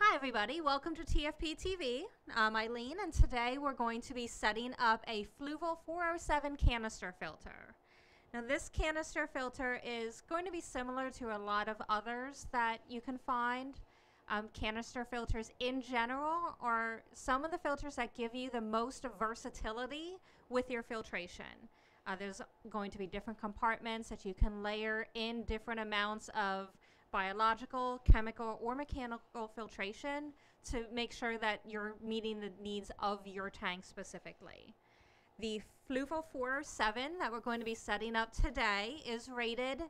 Hi everybody, welcome to TFP TV. I'm Eileen and today we're going to be setting up a Fluval 407 canister filter. Now this canister filter is going to be similar to a lot of others that you can find. Canister filters in general are some of the filters that give you the most versatility with your filtration. There's going to be different compartments that you can layer in different amounts of biological, chemical, or mechanical filtration to make sure that you're meeting the needs of your tank specifically. The Fluval 407 that we're going to be setting up today is rated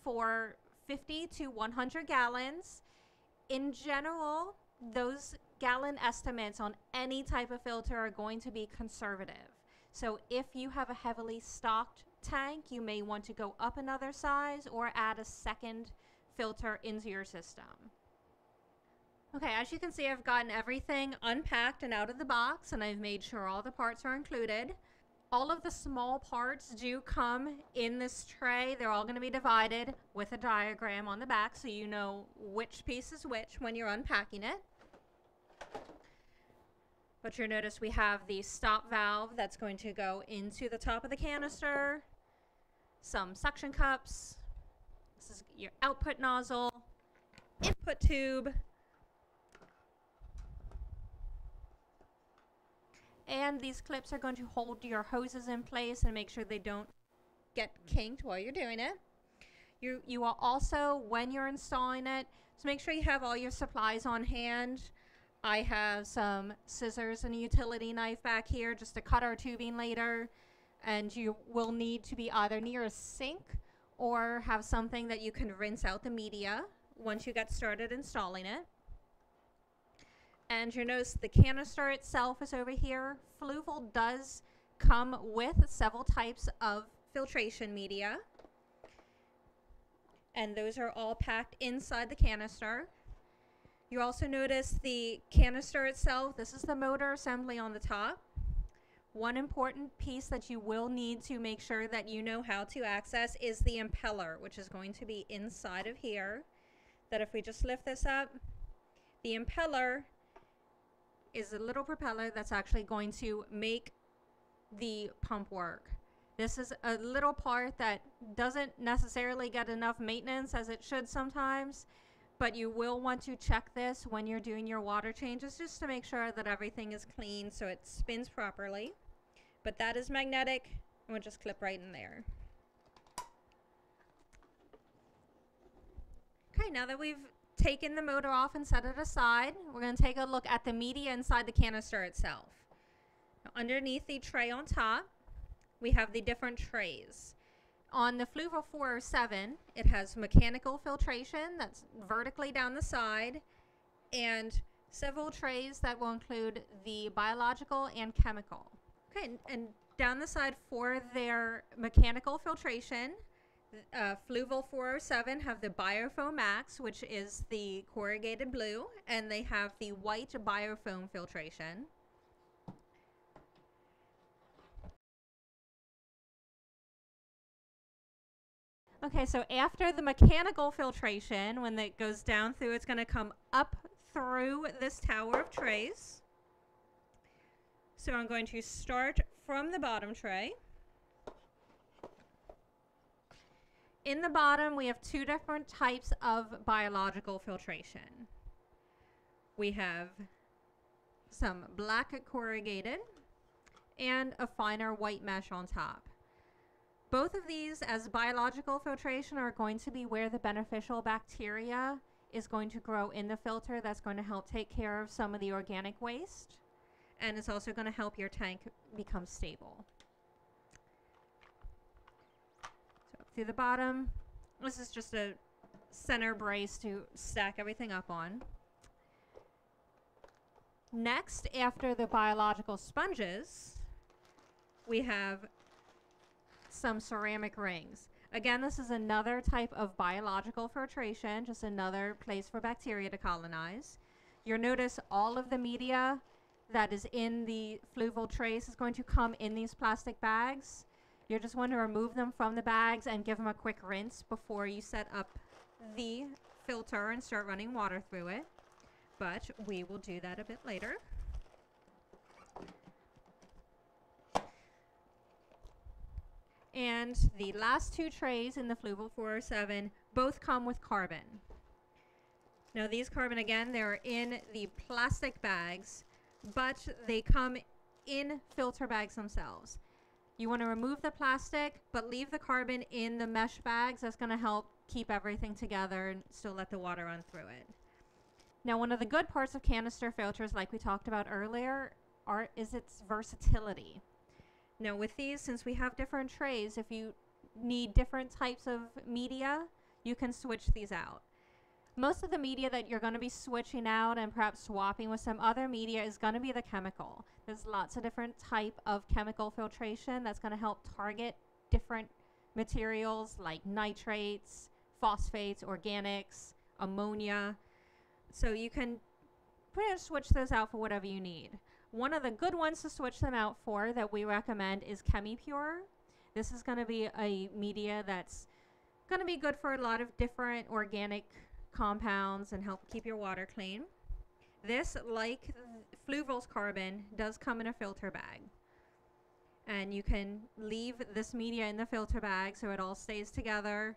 for 50 to 100 gallons. In general, those gallon estimates on any type of filter are going to be conservative. So if you have a heavily stocked tank, you may want to go up another size or add a second filter into your system. Okay, as you can see, I've gotten everything unpacked and out of the box, and I've made sure all the parts are included. All of the small parts do come in this tray. They're all going to be divided with a diagram on the back so you know which piece is which when you're unpacking it. But you'll notice we have the stop valve that's going to go into the top of the canister, some suction cups. This is your output nozzle, input tube, and these clips are going to hold your hoses in place and make sure they don't get kinked while you're doing it. You will also, when you're installing it, so make sure you have all your supplies on hand. I have some scissors and a utility knife back here just to cut our tubing later, and you will need to be either near a sink or have something that you can rinse out the media once you get started installing it. And you'll notice the canister itself is over here. Fluval does come with several types of filtration media, and those are all packed inside the canister. You also notice the canister itself. This is the motor assembly on the top. One important piece that you will need to make sure that you know how to access is the impeller, which is going to be inside of here. That if we just lift this up, the impeller is a little propeller that's actually going to make the pump work. This is a little part that doesn't necessarily get enough maintenance as it should sometimes, but you will want to check this when you're doing your water changes just to make sure that everything is clean so it spins properly. But that is magnetic, and we'll just clip right in there. Okay, now that we've taken the motor off and set it aside, we're going to take a look at the media inside the canister itself. Now, underneath the tray on top, we have the different trays. On the Fluval 407, it has mechanical filtration that's vertically down the side, and several trays that will include the biological and chemical. Okay, and down the side for their mechanical filtration, Fluval 407 have the Biofoam Max, which is the corrugated blue, and they have the white Biofoam filtration. Okay, so after the mechanical filtration, when it goes down through, it's going to come up through this tower of trays. So I'm going to start from the bottom tray. In the bottom, we have two different types of biological filtration. We have some black corrugated and a finer white mesh on top. Both of these as biological filtration are going to be where the beneficial bacteria is going to grow in the filter. That's going to help take care of some of the organic waste, and it's also going to help your tank become stable. So up through the bottom, this is just a center brace to stack everything up on. Next, after the biological sponges, we have some ceramic rings. Again, this is another type of biological filtration, just another place for bacteria to colonize. You'll notice all of the media that is in the Fluval trays is going to come in these plastic bags. You're just want to remove them from the bags and give them a quick rinse before you set up the filter and start running water through it. but we will do that a bit later. And the last two trays in the Fluval 407 both come with carbon. Now these carbon, again, they're in the plastic bags, but they come in filter bags themselves. You want to remove the plastic, but leave the carbon in the mesh bags. That's going to help keep everything together and still let the water run through it. Now, one of the good parts of canister filters, like we talked about earlier, is its versatility. Now, with these, since we have different trays, if you need different types of media, you can switch these out. Most of the media that you're going to be switching out and perhaps swapping with some other media is going to be the chemical. There's lots of different type of chemical filtration that's going to help target different materials like nitrates, phosphates, organics, ammonia. So you can pretty much switch those out for whatever you need. One of the good ones to switch them out for that we recommend is ChemiPure. This is going to be a media that's going to be good for a lot of different organic compounds and help keep your water clean. This, like Fluval's carbon, does come in a filter bag. And you can leave this media in the filter bag so it all stays together.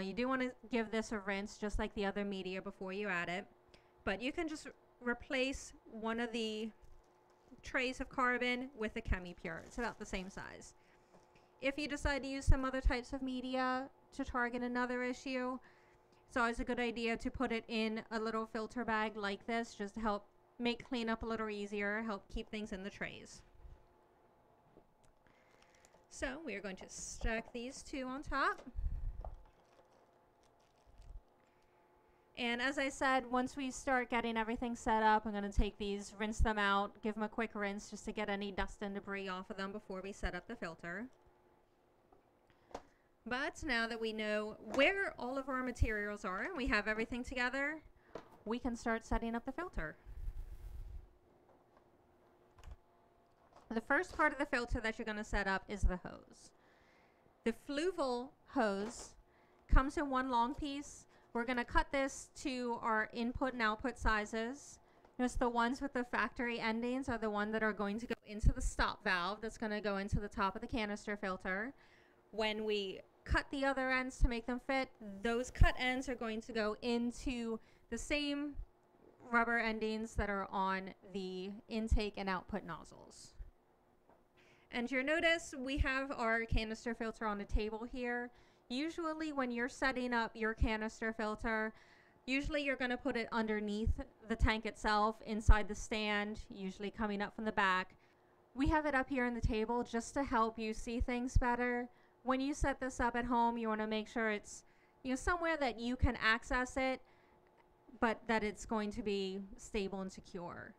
You do want to give this a rinse just like the other media before you add it. But you can just replace one of the trays of carbon with a ChemiPure. It's about the same size. If you decide to use some other types of media to target another issue, it's always a good idea to put it in a little filter bag like this, just to help make cleanup a little easier, help keep things in the trays. So we are going to stack these two on top. And as I said, once we start getting everything set up, I'm going to take these, rinse them out, give them a quick rinse just to get any dust and debris off of them before we set up the filter. But now that we know where all of our materials are and we have everything together, we can start setting up the filter. The first part of the filter that you're going to set up is the hose. The Fluval hose comes in one long piece. We're going to cut this to our input and output sizes. Notice the ones with the factory endings are the ones that are going to go into the stop valve that's going to go into the top of the canister filter. When we cut the other ends to make them fit, those cut ends are going to go into the same rubber endings that are on the intake and output nozzles. And you'll notice we have our canister filter on a table here. Usually when you're setting up your canister filter, usually you're going to put it underneath the tank itself, inside the stand, usually coming up from the back. We have it up here on the table just to help you see things better. When you set this up at home, you want to make sure it's, somewhere that you can access it, but that it's going to be stable and secure.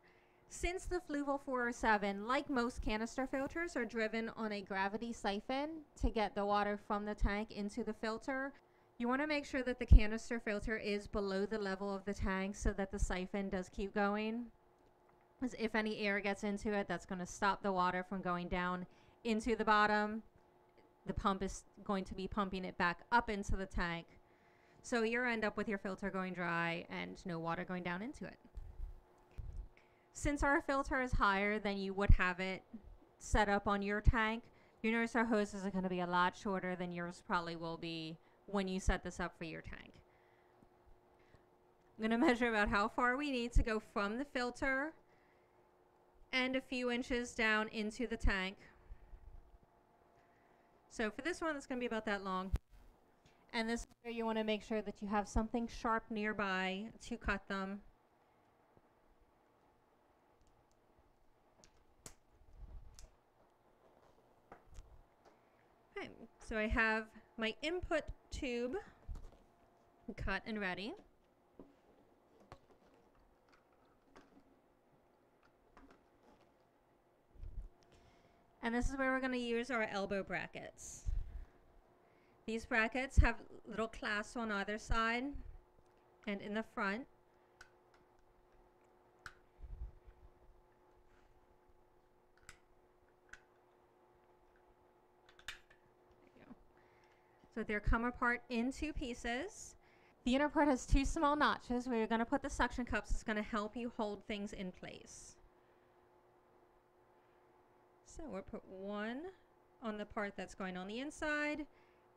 Since the Fluval 407, like most canister filters, are driven on a gravity siphon to get the water from the tank into the filter, you want to make sure that the canister filter is below the level of the tank so that the siphon does keep going. Because if any air gets into it, that's going to stop the water from going down into the bottom. The pump is going to be pumping it back up into the tank. So you end up with your filter going dry and no water going down into it. Since our filter is higher than you would have it set up on your tank, you notice our hoses are going to be a lot shorter than yours probably will be when you set this up for your tank. I'm going to measure about how far we need to go from the filter and a few inches down into the tank. So for this one, it's going to be about that long. And this is where you want to make sure that you have something sharp nearby to cut them. Okay, so I have my input tube cut and ready. And this is where we're going to use our elbow brackets. These brackets have little clasps on either side and in the front. There you go. So they're come apart in two pieces. The inner part has two small notches where you're going to put the suction cups. It's going to help you hold things in place. So we'll put one on the part that's going on the inside,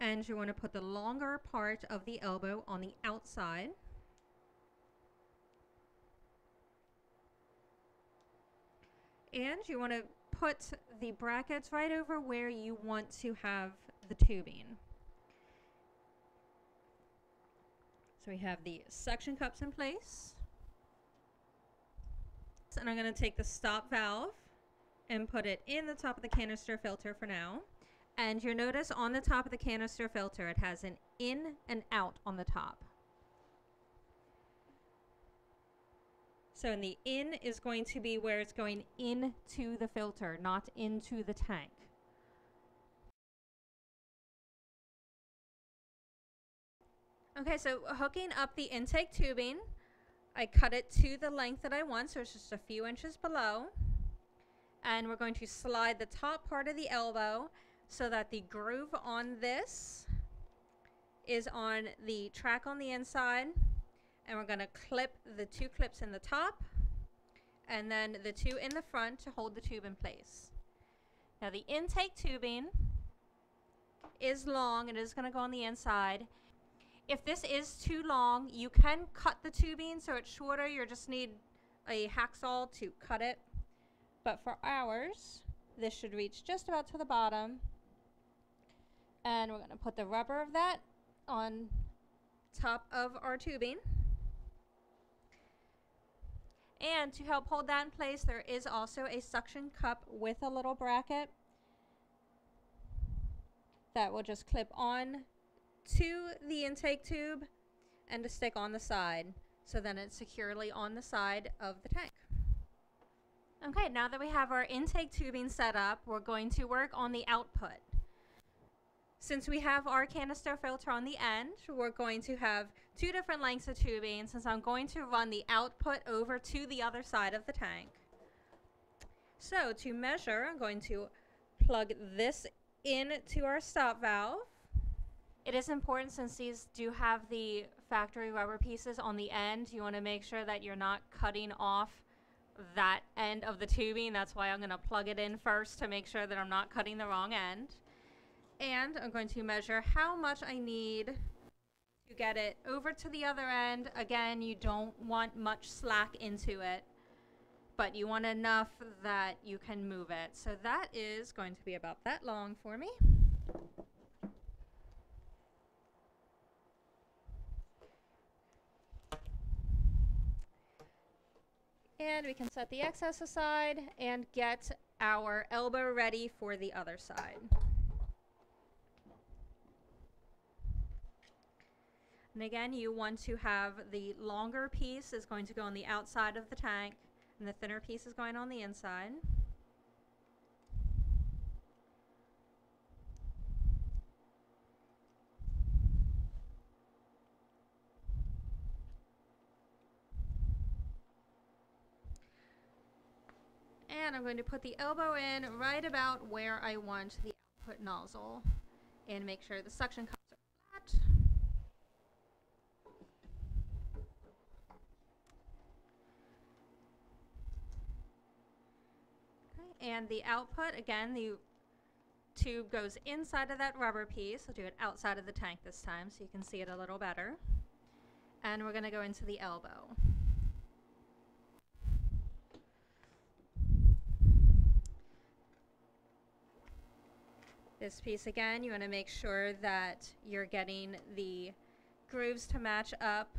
and you want to put the longer part of the elbow on the outside. And you want to put the brackets right over where you want to have the tubing. So we have the suction cups in place. And I'm going to take the stop valve and put it in the top of the canister filter for now. And you'll notice on the top of the canister filter, it has an in and out on the top. So in the in is going to be where it's going into the filter, not into the tank. Okay, so hooking up the intake tubing, I cut it to the length that I want, so it's just a few inches below. And we're going to slide the top part of the elbow so that the groove on this is on the track on the inside. And we're going to clip the two clips in the top and then the two in the front to hold the tube in place. Now the intake tubing is long and it is going to go on the inside. If this is too long, you can cut the tubing so it's shorter. You just need a hacksaw to cut it. But for ours, this should reach just about to the bottom. And we're going to put the rubber of that on top of our tubing. And to help hold that in place, there is also a suction cup with a little bracket that will just clip on to the intake tube and to stick on the side, so then it's securely on the side of the tank. Okay, now that we have our intake tubing set up, we're going to work on the output. Since we have our canister filter on the end, we're going to have two different lengths of tubing, since I'm going to run the output over to the other side of the tank. So to measure, I'm going to plug this into our stop valve. It is important, since these do have the factory rubber pieces on the end, you want to make sure that you're not cutting off that end of the tubing. That's why I'm going to plug it in first to make sure that I'm not cutting the wrong end. And I'm going to measure how much I need to get it over to the other end. Again, you don't want much slack into it, but you want enough that you can move it. So that is going to be about that long for me. And we can set the excess aside and get our elbow ready for the other side. And again, you want to have the longer piece is going to go on the outside of the tank, and the thinner piece is going on the inside. And I'm going to put the elbow in right about where I want the output nozzle and make sure the suction cups are flat. Okay, and the output, again, the tube goes inside of that rubber piece. I'll do it outside of the tank this time so you can see it a little better. And we're going to go into the elbow. This piece, again, you want to make sure that you're getting the grooves to match up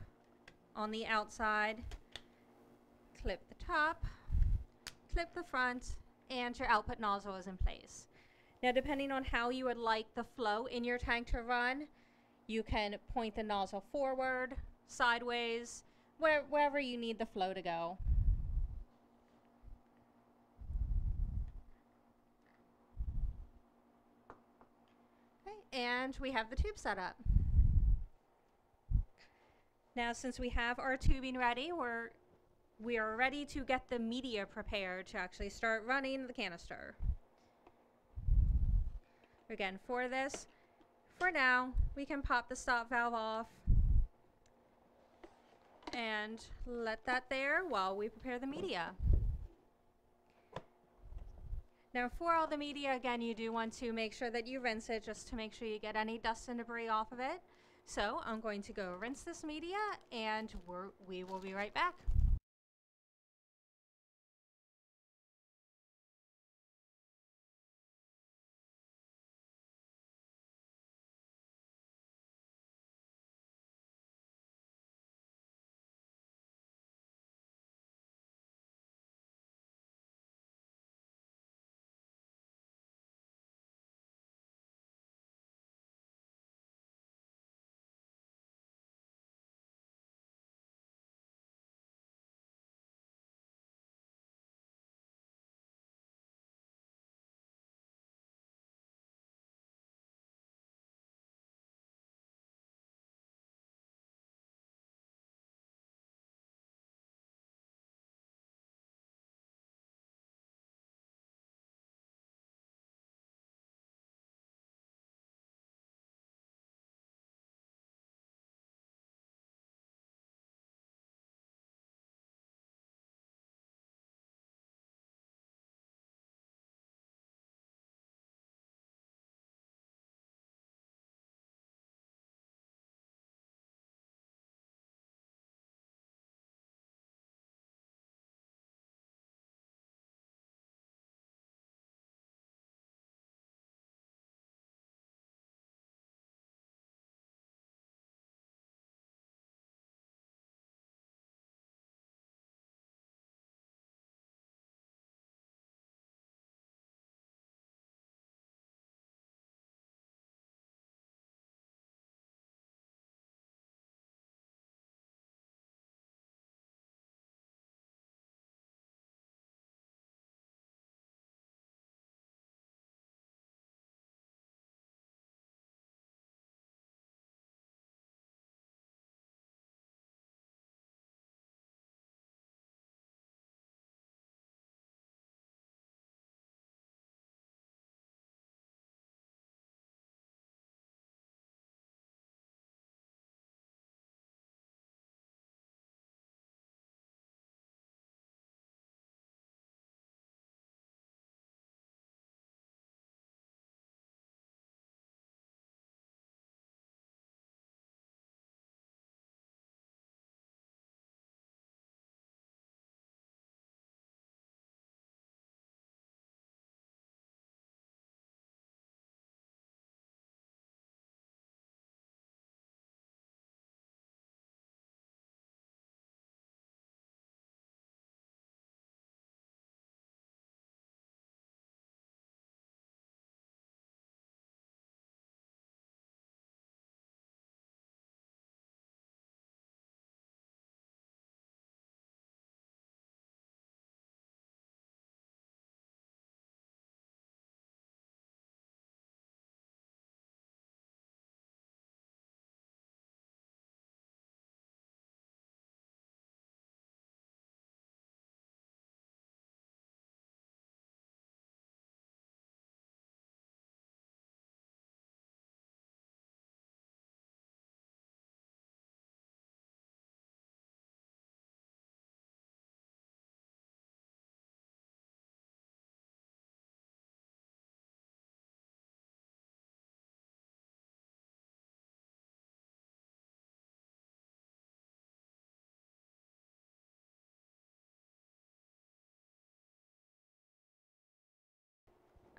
on the outside. Clip the top, clip the front, and your output nozzle is in place. Now, depending on how you would like the flow in your tank to run, you can point the nozzle forward, sideways, wherever you need the flow to go. And we have the tube set up. Now, since we have our tubing ready, we are ready to get the media prepared to actually start running the canister. Again, for this, for now, we can pop the stop valve off and let that there while we prepare the media. Now for all the media, again, you do want to make sure that you rinse it just to make sure you get any dust and debris off of it. So I'm going to go rinse this media and we will be right back.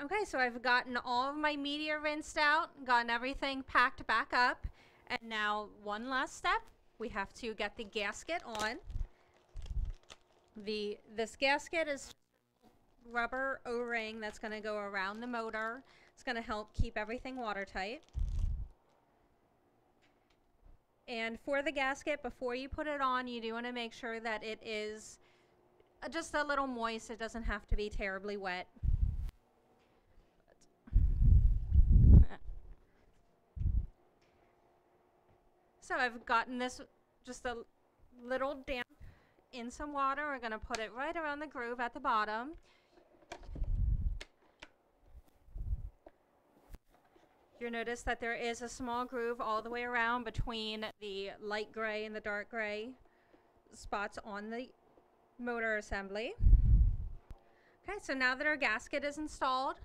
Okay, so I've gotten all of my media rinsed out, gotten everything packed back up, and now one last step. We have to get the gasket on. This gasket is rubber O-ring that's going to go around the motor. It's going to help keep everything watertight. And for the gasket, before you put it on, you do want to make sure that it is just a little moist. It doesn't have to be terribly wet. So I've gotten this just a little damp in some water. We're going to put it right around the groove at the bottom. You'll notice that there is a small groove all the way around between the light gray and the dark gray. spots on the motor assembly. Okay, so now that our gasket is installed,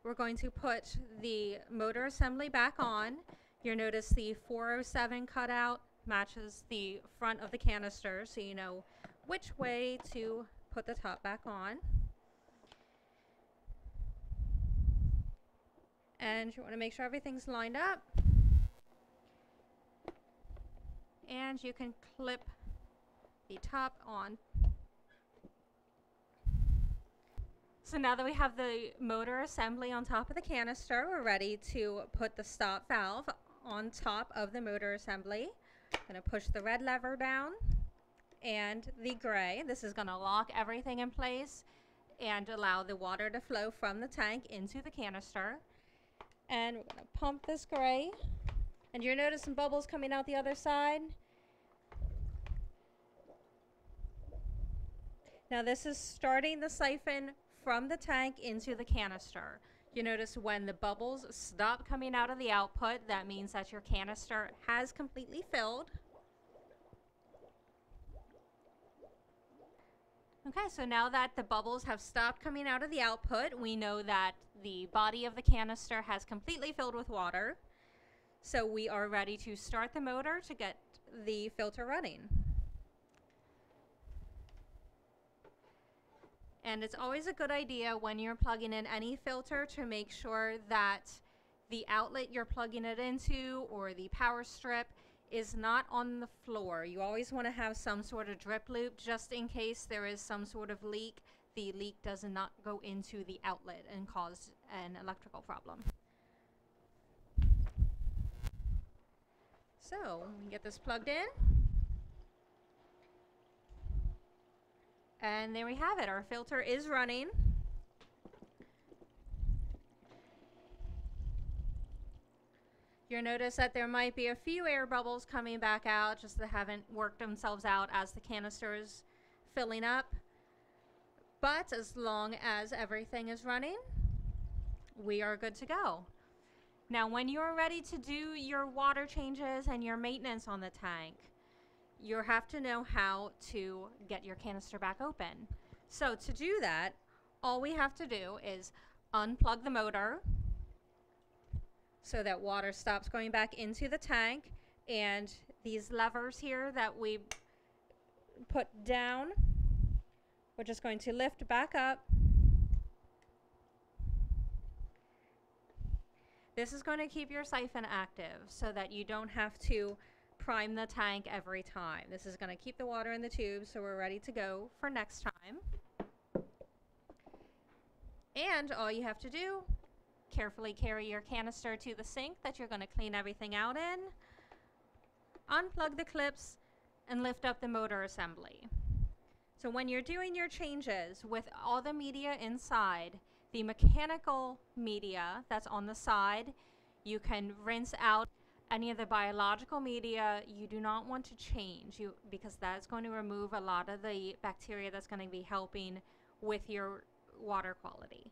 we're going to put the motor assembly back on. You'll notice the 407 cutout matches the front of the canister, so you know which way to put the top back on. And you want to make sure everything's lined up. And you can clip the top on. So now that we have the motor assembly on top of the canister, we're ready to put the stop valve on top of the motor assembly. I'm going to push the red lever down and the gray. This is going to lock everything in place and allow the water to flow from the tank into the canister. And we're going to pump this gray. And you'll notice some bubbles coming out the other side. Now this is starting the siphon from the tank into the canister. You notice when the bubbles stop coming out of the output, that means that your canister has completely filled. Okay, so now that the bubbles have stopped coming out of the output, we know that the body of the canister has completely filled with water. So we are ready to start the motor to get the filter running. And it's always a good idea when you're plugging in any filter to make sure that the outlet you're plugging it into or the power strip is not on the floor. You always want to have some sort of drip loop just in case there is some sort of leak. The leak does not go into the outlet and cause an electrical problem. So we get this plugged in. And there we have it. Our filter is running. You'll notice that there might be a few air bubbles coming back out, just that haven't worked themselves out as the canister is filling up. But as long as everything is running, we are good to go. Now, when you're ready to do your water changes and your maintenance on the tank, you have to know how to get your canister back open. So to do that, all we have to do is unplug the motor so that water stops going back into the tank, and these levers here that we put down, we're just going to lift back up. This is going to keep your siphon active so that you don't have to prime the tank every time. This is going to keep the water in the tube so we're ready to go for next time. And all you have to do, carefully carry your canister to the sink that you're going to clean everything out in, unplug the clips, and lift up the motor assembly. So when you're doing your changes with all the media inside, the mechanical media that's on the side, you can rinse out any of the biological media you do not want to change, because that's going to remove a lot of the bacteria that's going to be helping with your water quality.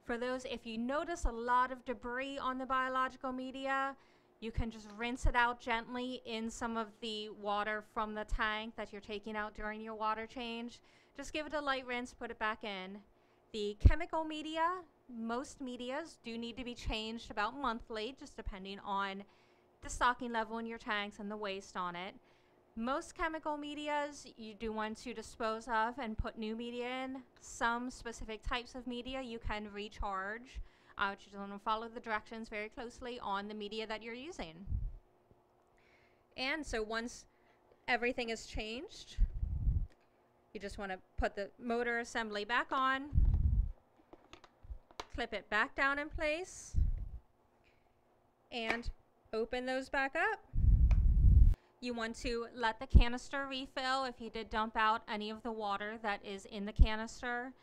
For those, if you notice a lot of debris on the biological media, you can just rinse it out gently in some of the water from the tank that you're taking out during your water change. Just give it a light rinse, put it back in. The chemical media, most medias do need to be changed about monthly, just depending on the stocking level in your tanks and the waste on it. Most chemical medias you do want to dispose of and put new media in. Some specific types of media you can recharge. You just want to follow the directions very closely on the media that you're using. And so once everything is changed, you just want to put the motor assembly back on, clip it back down in place, and open those back up. You want to let the canister refill if you did dump out any of the water that is in the canister.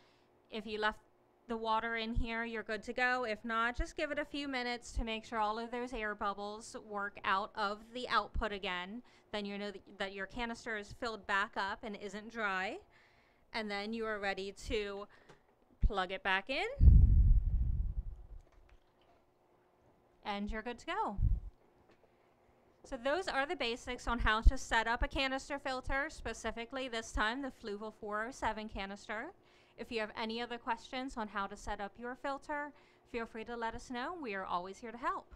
If you left the water in here, you're good to go. If not, just give it a few minutes to make sure all of those air bubbles work out of the output again. Then you know that your canister is filled back up and isn't dry. And then you are ready to plug it back in. And you're good to go. So those are the basics on how to set up a canister filter, specifically this time the Fluval 407 canister. If you have any other questions on how to set up your filter, feel free to let us know. We are always here to help.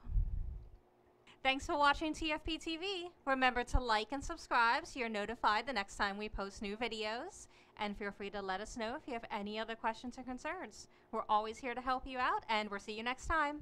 Thanks for watching TFP TV. Remember to like and subscribe so you're notified the next time we post new videos. And feel free to let us know if you have any other questions or concerns. We're always here to help you out, and we'll see you next time.